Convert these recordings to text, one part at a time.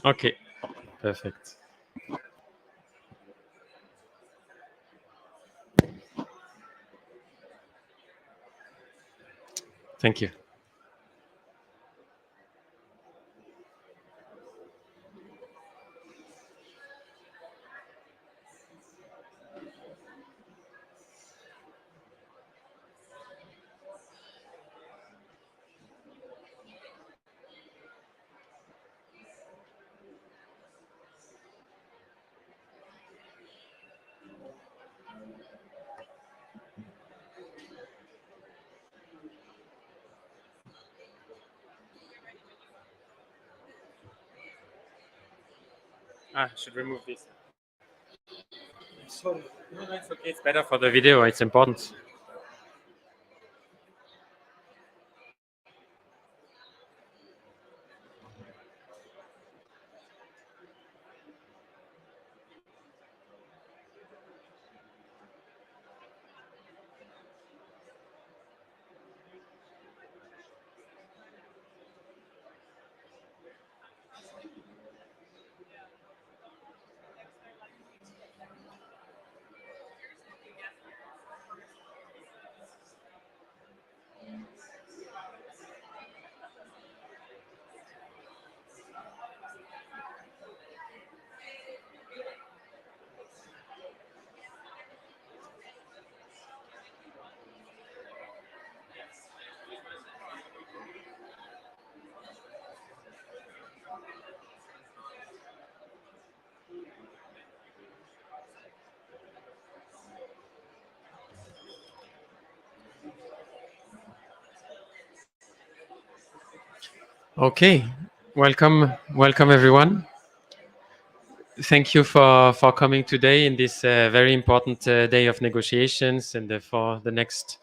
Okay, perfect. Thank you. I should remove this. So, no, it's okay. It's better for the video. It's important. Okay, welcome everyone. Thank you for coming today in this very important day of negotiations, and for the next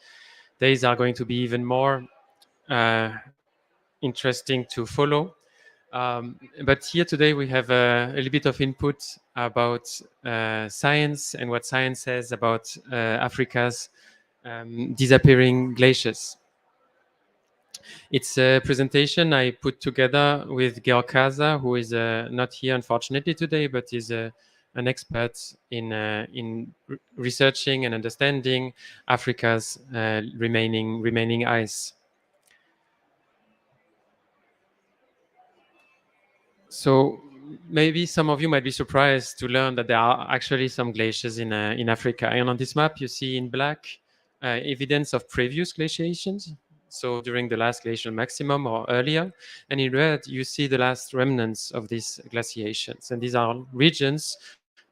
days are going to be even more uh, interesting to follow. But here today we have a little bit of input about science and what science says about Africa's disappearing glaciers. It's a presentation I put together with Georg Kaza, who is not here unfortunately today, but is an expert in researching and understanding Africa's remaining ice. So maybe some of you might be surprised to learn that there are actually some glaciers in Africa. And on this map, you see in black evidence of previous glaciations. So during the last glacial maximum or earlier. And in red, you see the last remnants of these glaciations. And these are regions,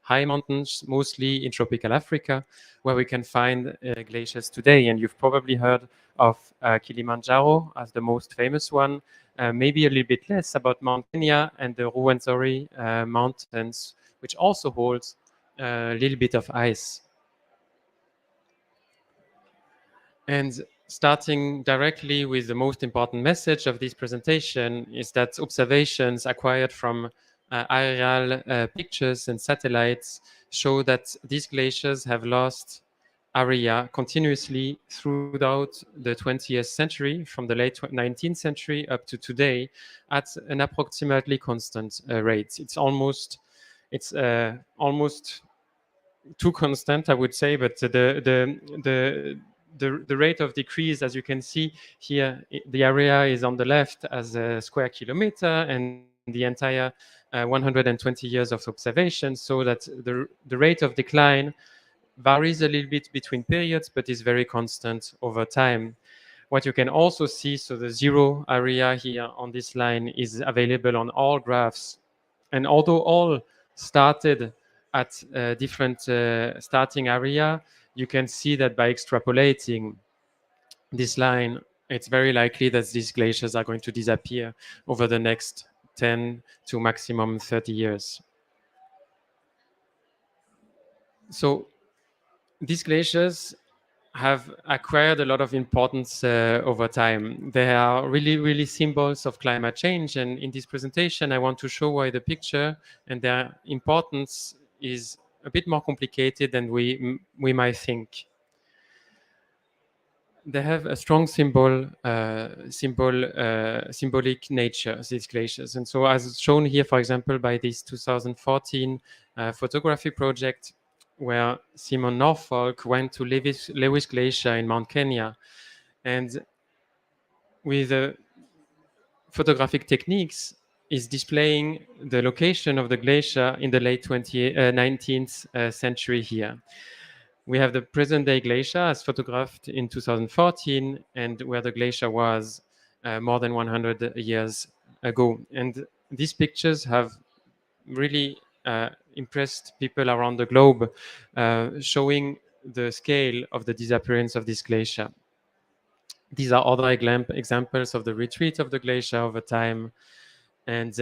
high mountains, mostly in tropical Africa, where we can find glaciers today. And you've probably heard of Kilimanjaro as the most famous one, maybe a little bit less about Mount Kenya and the Rwenzori mountains, which also holds a little bit of ice. And starting directly with the most important message of this presentation is that observations acquired from aerial pictures and satellites show that these glaciers have lost area continuously throughout the 20th century, from the late 19th century up to today, at an approximately constant rate. It's almost too constant, I would say, but the rate of decrease, as you can see here, the area is on the left as a square kilometer, and the entire 120 years of observation, so that the rate of decline varies a little bit between periods, but is very constant over time. What you can also see, so the zero area here on this line is available on all graphs. And although all started at a different starting area, you can see that by extrapolating this line, it's very likely that these glaciers are going to disappear over the next 10 to maximum 30 years. So these glaciers have acquired a lot of importance over time. They are really symbols of climate change. And in this presentation, I want to show why the picture and their importance is a bit more complicated than we might think. they have a strong symbolic nature, these glaciers. And so, as shown here, for example, by this 2014 photography project, where Simon Norfolk went to Lewis Glacier in Mount Kenya, and with photographic techniques, is displaying the location of the glacier in the late 19th century here. We have the present day glacier as photographed in 2014 and where the glacier was more than 100 years ago. And these pictures have really impressed people around the globe, showing the scale of the disappearance of this glacier. These are other examples of the retreat of the glacier over time. And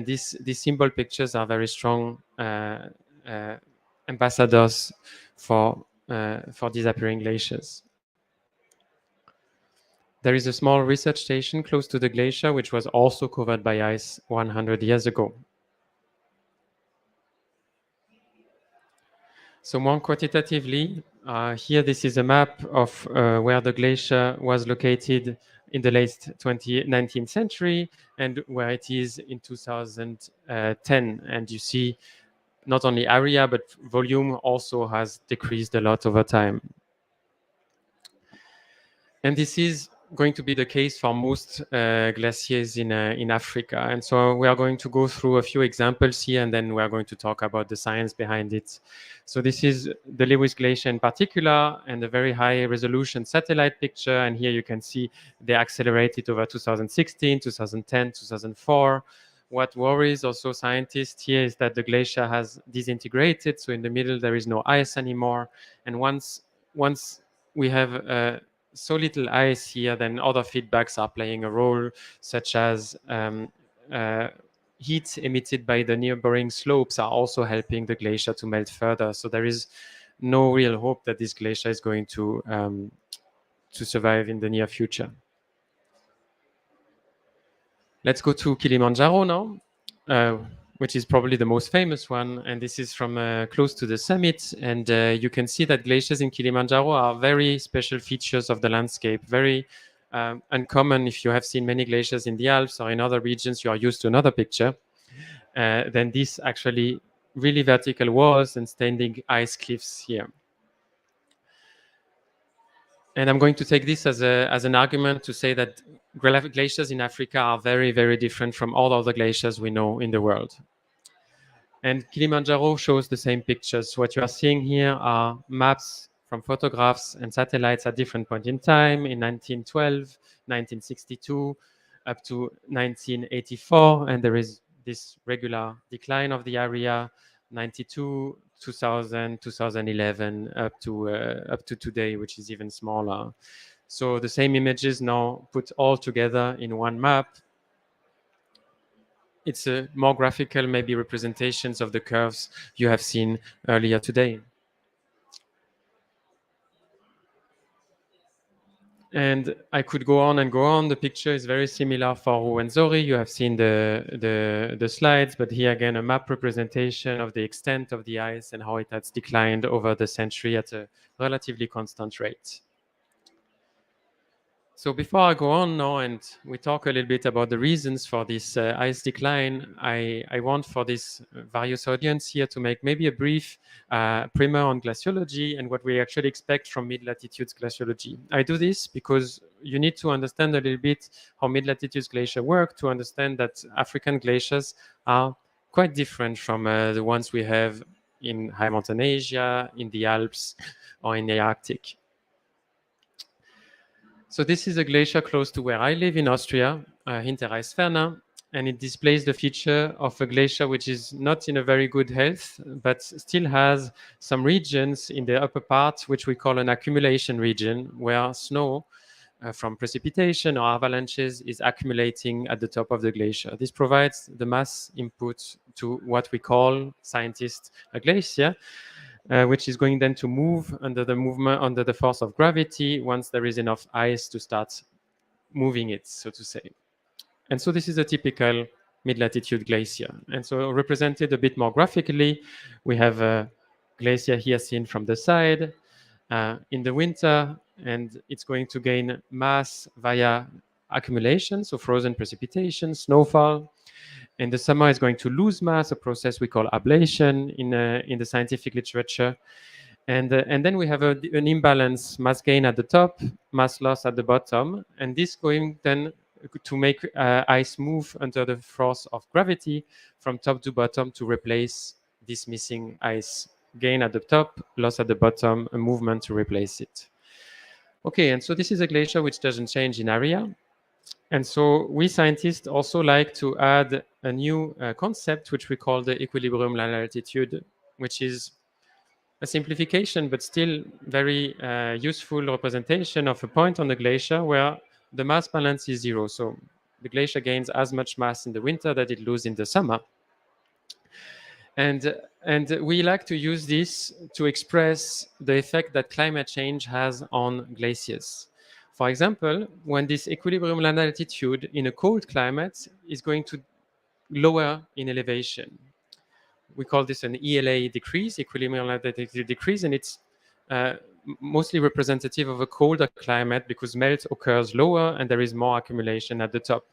these symbol pictures are very strong uh, ambassadors for disappearing glaciers. There is a small research station close to the glacier, which was also covered by ice 100 years ago. So more quantitatively, here this is a map of where the glacier was located in the late 19th century and where it is in 2010. And you see not only area, but volume also has decreased a lot over time. And this is going to be the case for most glaciers in Africa. And so we are going to go through a few examples here, and then we are going to talk about the science behind it. So this is the Lewis Glacier in particular, and a very high resolution satellite picture. And here you can see they accelerated over 2016, 2010, 2004. What worries also scientists here is that the glacier has disintegrated. So in the middle, there is no ice anymore. And once we have so little ice here, then other feedbacks are playing a role, such as heat emitted by the neighboring slopes are also helping the glacier to melt further. So there is no real hope that this glacier is going to survive in the near future. Let's go to Kilimanjaro now, which is probably the most famous one. And this is from close to the summit. And you can see that glaciers in Kilimanjaro are very special features of the landscape, very uncommon. If you have seen many glaciers in the Alps or in other regions, you are used to another picture. Then this actually really vertical walls and standing ice cliffs here. And I'm going to take this as an argument to say that glaciers in Africa are very, very different from all other glaciers we know in the world. And Kilimanjaro shows the same pictures. What you are seeing here are maps from photographs and satellites at different points in time, in 1912, 1962, up to 1984. And there is this regular decline of the area, 92, 2000, 2011, up to today, which is even smaller. So the same images now put all together in one map. It's a more graphical, maybe representations of the curves you have seen earlier today. And I could go on and go on. The picture is very similar for Rwenzori. You have seen the slides, but here again, a map representation of the extent of the ice and how it has declined over the century at a relatively constant rate. So before I go on now and we talk a little bit about the reasons for this ice decline, I want for this various audience here to make maybe a brief primer on glaciology and what we actually expect from mid-latitude glaciology. I do this because you need to understand a little bit how mid-latitude glaciers work to understand that African glaciers are quite different from the ones we have in high mountain Asia, in the Alps, or in the Arctic. So this is a glacier close to where I live in Austria, Hintereisferner, and it displays the feature of a glacier which is not in a very good health, but still has some regions in the upper part, which we call an accumulation region, where snow from precipitation or avalanches is accumulating at the top of the glacier. This provides the mass input to what we call, scientists, a glacier, which is going then to move under the force of gravity once there is enough ice to start moving it, so to say. And so this is a typical mid-latitude glacier. And so represented a bit more graphically, we have a glacier here seen from the side. In the winter, and it's going to gain mass via accumulation, so frozen precipitation, snowfall. In the summer, it's going to lose mass, a process we call ablation in the scientific literature. And then we have an imbalance, mass gain at the top, mass loss at the bottom. And this going then to make ice move under the force of gravity from top to bottom to replace this missing ice. Gain at the top, loss at the bottom, a movement to replace it. Okay, and so this is a glacier which doesn't change in area. And so we scientists also like to add a new concept, which we call the equilibrium land altitude, which is a simplification, but still very useful representation of a point on the glacier where the mass balance is zero. So the glacier gains as much mass in the winter that it loses in the summer. And we like to use this to express the effect that climate change has on glaciers. For example, when this equilibrium land altitude in a cold climate is going to lower in elevation, we call this an ELA decrease, equilibrium land altitude decrease, and it's mostly representative of a colder climate because melt occurs lower and there is more accumulation at the top.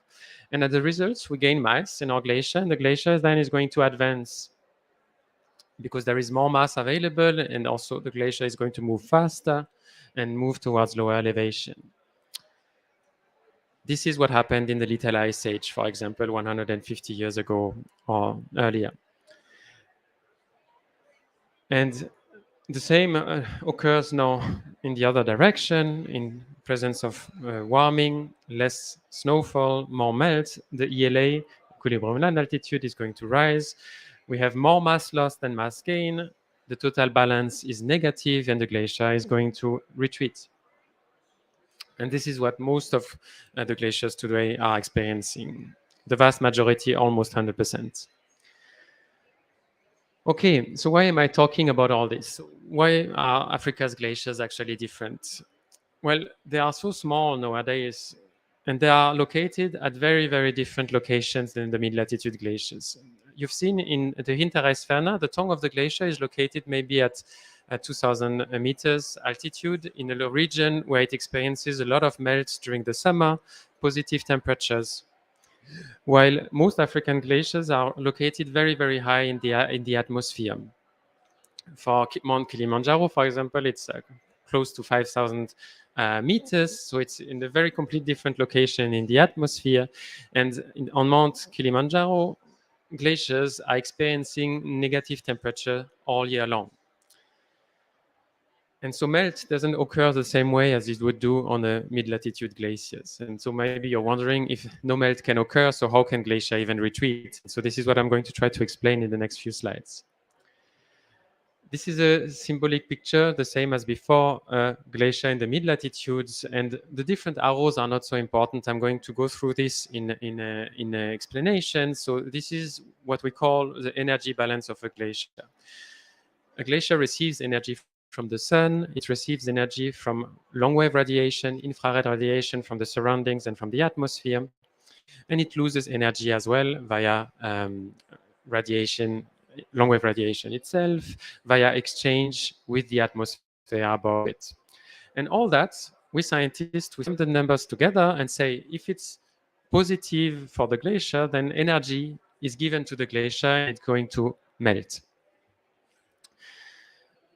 And as a result, we gain mass in our glacier, and the glacier then is going to advance because there is more mass available, and also the glacier is going to move faster and move towards lower elevation. This is what happened in the Little Ice Age, for example, 150 years ago or earlier. And the same occurs now in the other direction, in presence of warming, less snowfall, more melt. The ELA, equilibrium land altitude, is going to rise. We have more mass loss than mass gain. The total balance is negative, and the glacier is going to retreat. And this is what most of the glaciers today are experiencing. The vast majority, almost 100%. Okay, so why am I talking about all this? Why are Africa's glaciers actually different? Well, they are so small nowadays, and they are located at very, very different locations than the mid-latitude glaciers. You've seen in the Hinterreisferner, the tongue of the glacier is located maybe at 2,000 meters altitude in a region where it experiences a lot of melt during the summer, positive temperatures. While most African glaciers are located very, very high in the atmosphere. For Mount Kilimanjaro, for example, it's close to 5,000 meters, so it's in a very complete different location in the atmosphere. And on Mount Kilimanjaro, glaciers are experiencing negative temperature all year long. And so melt doesn't occur the same way as it would do on the mid-latitude glaciers. And so maybe you're wondering if no melt can occur, so how can glacier even retreat? So this is what I'm going to try to explain in the next few slides. This is a symbolic picture, the same as before, glacier in the mid-latitudes, and the different arrows are not so important. I'm going to go through this in explanation. So this is what we call the energy balance of a glacier. A glacier receives energy from the sun, it receives energy from long-wave radiation, infrared radiation from the surroundings and from the atmosphere, and it loses energy as well via radiation, long-wave radiation itself, via exchange with the atmosphere above it. And all that, we scientists, we sum the numbers together and say, if it's positive for the glacier, then energy is given to the glacier and it's going to melt.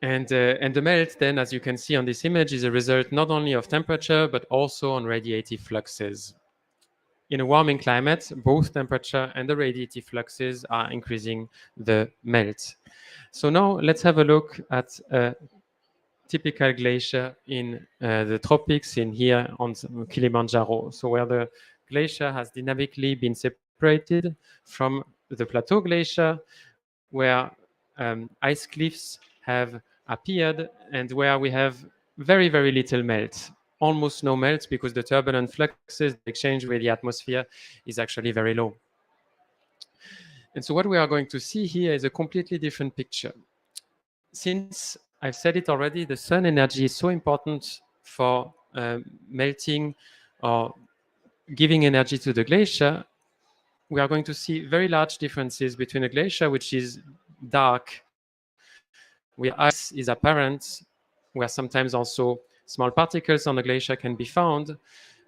And the melt then, as you can see on this image, is a result not only of temperature, but also on radiative fluxes. In a warming climate, both temperature and the radiative fluxes are increasing the melt. So now let's have a look at a typical glacier in the tropics in here on Kilimanjaro. So where the glacier has dynamically been separated from the plateau glacier, where ice cliffs have appeared and where we have very, very little melt, almost no melt, because the turbulent fluxes, the exchange with the atmosphere is actually very low. And so what we are going to see here is a completely different picture. Since I've said it already, the sun energy is so important for melting or giving energy to the glacier, we are going to see very large differences between a glacier which is dark, where ice is apparent, where sometimes also small particles on a glacier can be found.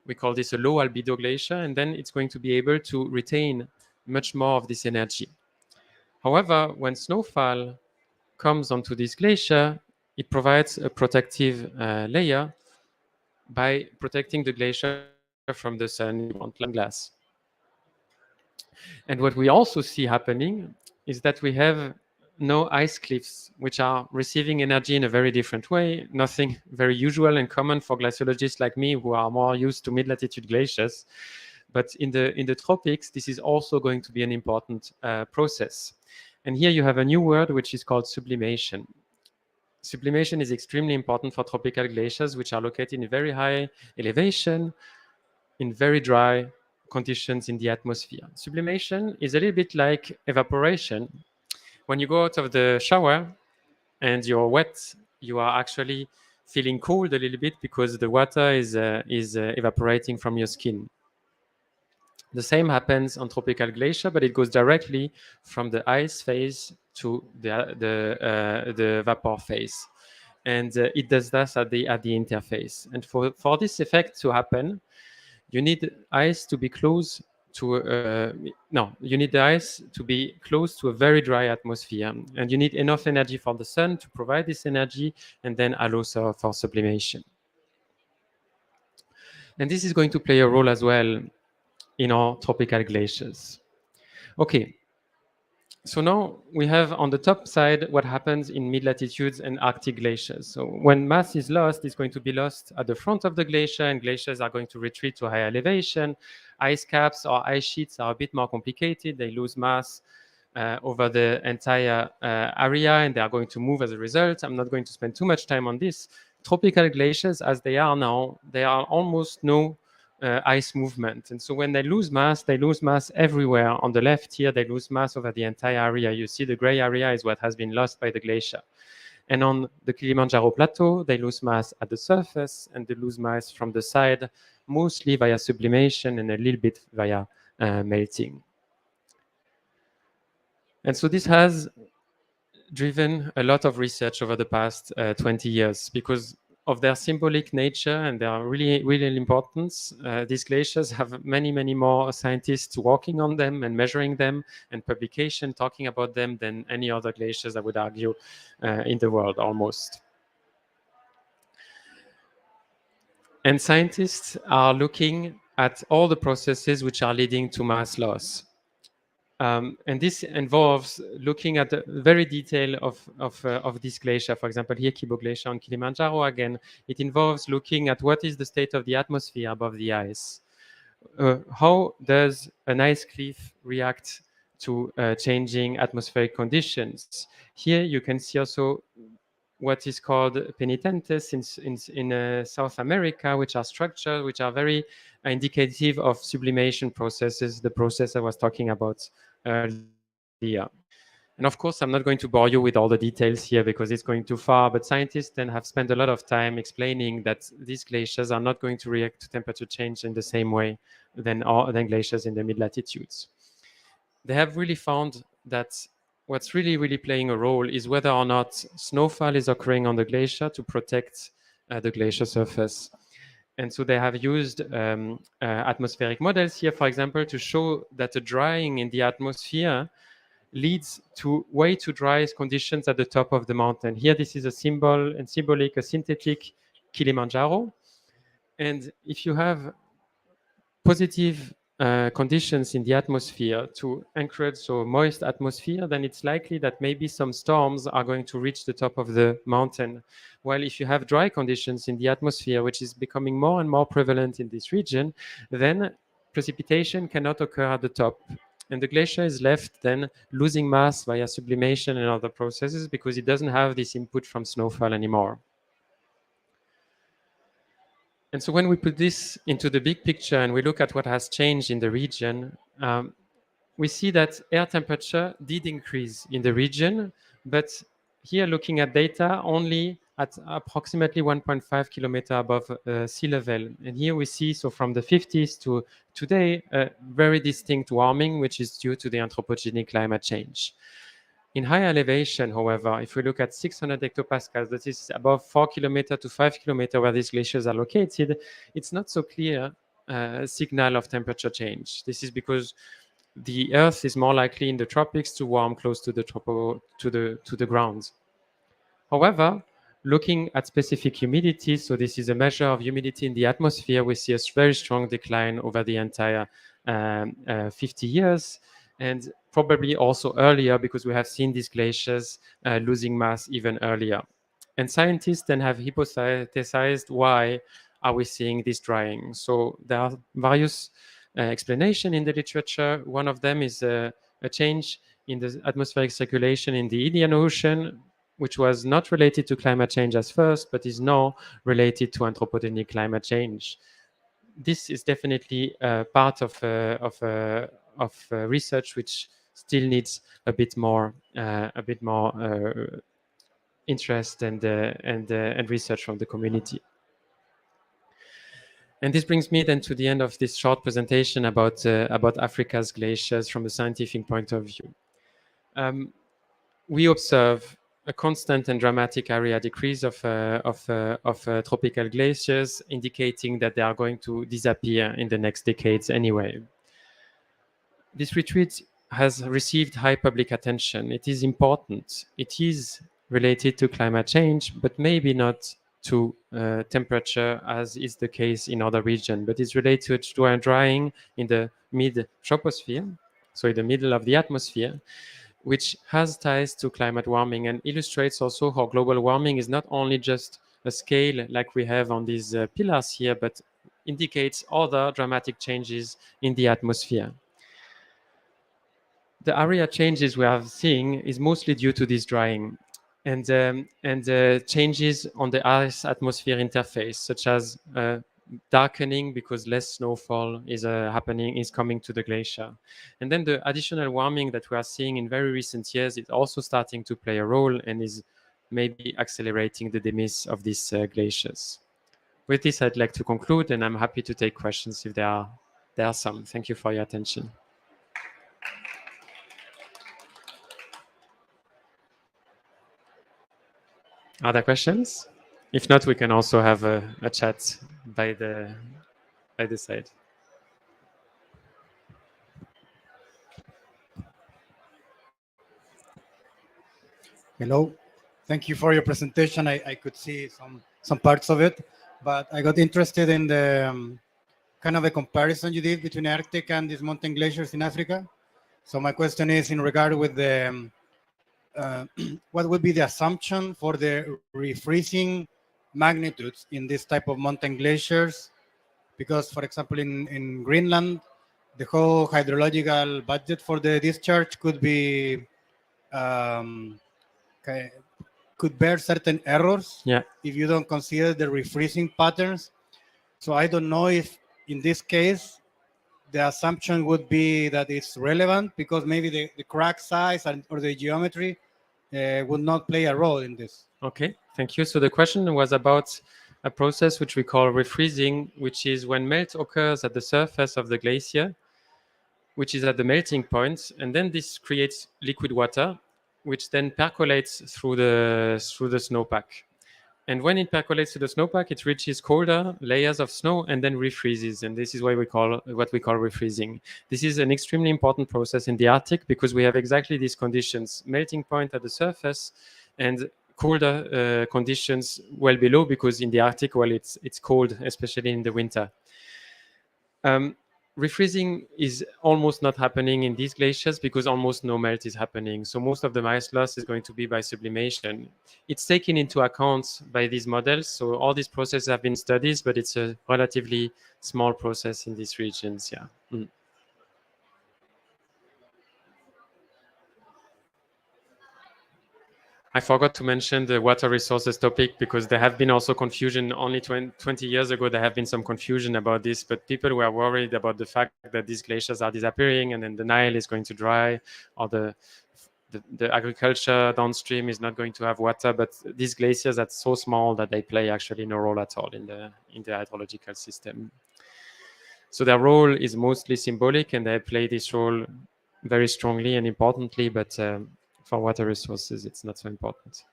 We call this a low albedo glacier, and then it's going to be able to retain much more of this energy. However, when snowfall comes onto this glacier, it provides a protective layer by protecting the glacier from the sun in the front like glass. And what we also see happening is that we have no ice cliffs, which are receiving energy in a very different way, nothing very usual and common for glaciologists like me who are more used to mid-latitude glaciers. But in the tropics, this is also going to be an important process. And here you have a new word, which is called sublimation. Sublimation is extremely important for tropical glaciers, which are located in very high elevation, in very dry conditions in the atmosphere. Sublimation is a little bit like evaporation. When you go out of the shower and you're wet, you are actually feeling cold a little bit because the water is evaporating from your skin. The same happens on tropical glacier, but it goes directly from the ice phase to the vapor phase. And it does that at the interface. And for this effect to happen, you need ice to be close to you need the ice to be close to a very dry atmosphere, and you need enough energy for the sun to provide this energy and then allow for sublimation. And this is going to play a role as well in our tropical glaciers. Okay, so now we have on the top side what happens in mid-latitudes and Arctic glaciers. So when mass is lost, it's going to be lost at the front of the glacier, and glaciers are going to retreat to high elevation. Ice caps or ice sheets are a bit more complicated. They lose mass over the entire area, and they are going to move as a result. I'm not going to spend too much time on this. Tropical glaciers, as they are now, they are almost no ice movement. And so when they lose mass everywhere. On the left here, they lose mass over the entire area. You see the gray area is what has been lost by the glacier. And on the Kilimanjaro plateau, they lose mass at the surface and they lose mass from the side, mostly via sublimation and a little bit via melting. And so this has driven a lot of research over the past 20 years because of their symbolic nature and their really importance. These glaciers have many more scientists working on them and measuring them, and publication talking about them than any other glaciers, I would argue, in the world almost. And scientists are looking at all the processes which are leading to mass loss. And this involves looking at the very detail of this glacier. For example, here, Kibo Glacier on Kilimanjaro again. It involves looking at what is the state of the atmosphere above the ice. How does an ice cliff react to changing atmospheric conditions? Here you can see also what is called penitentes in South America, which are structures which are very indicative of sublimation processes, the process I was talking about earlier. And of course, I'm not going to bore you with all the details here because it's going too far, but scientists then have spent a lot of time explaining that these glaciers are not going to react to temperature change in the same way than glaciers in the mid-latitudes. They have really found that what's really playing a role is whether or not snowfall is occurring on the glacier to protect the glacier surface. And so they have used atmospheric models here, for example, to show that the drying in the atmosphere leads to way too dry conditions at the top of the mountain. Here, this is a symbol and symbolic, a synthetic Kilimanjaro. And if you have positive conditions in the atmosphere to encourage so moist atmosphere, then it's likely that maybe some storms are going to reach the top of the mountain. While if you have dry conditions in the atmosphere, which is becoming more and more prevalent in this region, then precipitation cannot occur at the top. And the glacier is left then losing mass via sublimation and other processes because it doesn't have this input from snowfall anymore. And so when we put this into the big picture and we look at what has changed in the region, we see that air temperature did increase in the region, but here looking at data only at approximately 1.5 kilometers above sea level. And here we see, so from the 50s to today, a very distinct warming, which is due to the anthropogenic climate change. In high elevation, however, if we look at 600 hectopascals, that is above 4 kilometers to 5 kilometers where these glaciers are located, it's not so clear signal of temperature change. This is because the Earth is more likely in the tropics to warm close to the ground. However, looking at specific humidity, so this is a measure of humidity in the atmosphere, we see a very strong decline over the entire 50 years, and probably also earlier because we have seen these glaciers losing mass even earlier. And scientists then have hypothesized why are we seeing this drying. So there are various explanations in the literature. One of them is a change in the atmospheric circulation in the Indian Ocean, which was not related to climate change at first, but is now related to anthropogenic climate change. This is definitely part of research which still needs a bit more interest and research from the community. And this brings me then to the end of this short presentation about Africa's glaciers from a scientific point of view. We observe a constant and dramatic area decrease of tropical glaciers, indicating that they are going to disappear in the next decades anyway. This retreat has received high public attention. It is important. It is related to climate change, but maybe not to temperature as is the case in other regions, but it's related to drying in the mid-troposphere, so in the middle of the atmosphere, which has ties to climate warming and illustrates also how global warming is not only just a scale like we have on these pillars here, but indicates other dramatic changes in the atmosphere. The area changes we are seeing is mostly due to this drying and changes on the Earth atmosphere interface, such as darkening because less snowfall is coming to the glacier. And then the additional warming that we are seeing in very recent years is also starting to play a role and is maybe accelerating the demise of these glaciers. With this, I'd like to conclude, and I'm happy to take questions if there are some. Thank you for your attention. Other questions? If not, we can also have a chat by the side. Hello. Thank you for your presentation. I could see some parts of it, but I got interested in the kind of a comparison you did between Arctic and these mountain glaciers in Africa. So my question is in regard with the what would be the assumption for the refreezing magnitudes in this type of mountain glaciers? Because, for example, in Greenland, the whole hydrological budget for the discharge could be could bear certain errors if you don't consider the refreezing patterns. So I don't know if in this case the assumption would be that it's relevant because maybe the crack size or the geometry would not play a role in this. Okay, thank you. So the question was about a process which we call refreezing, which is when melt occurs at the surface of the glacier, which is at the melting point, and then this creates liquid water, which then percolates through the snowpack. And when it percolates to the snowpack, it reaches colder layers of snow and then refreezes. And this is what we call refreezing. This is an extremely important process in the Arctic because we have exactly these conditions: melting point at the surface and colder conditions well below, because in the Arctic, well, it's cold, especially in the winter. Refreezing is almost not happening in these glaciers because almost no melt is happening. So most of the ice loss is going to be by sublimation. It's taken into account by these models. So all these processes have been studied, but it's a relatively small process in these regions. Yeah. I forgot to mention the water resources topic because there have been also confusion. Only 20 years ago, there have been some confusion about this, but people were worried about the fact that these glaciers are disappearing and then the Nile is going to dry, or the agriculture downstream is not going to have water. But these glaciers are so small that they play actually no role at all in the hydrological system. So their role is mostly symbolic, and they play this role very strongly and importantly, but for water resources, it's not so important.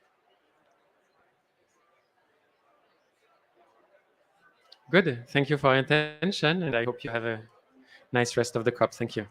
Good. Thank you for your attention, and I hope you have a nice rest of the COP. Thank you.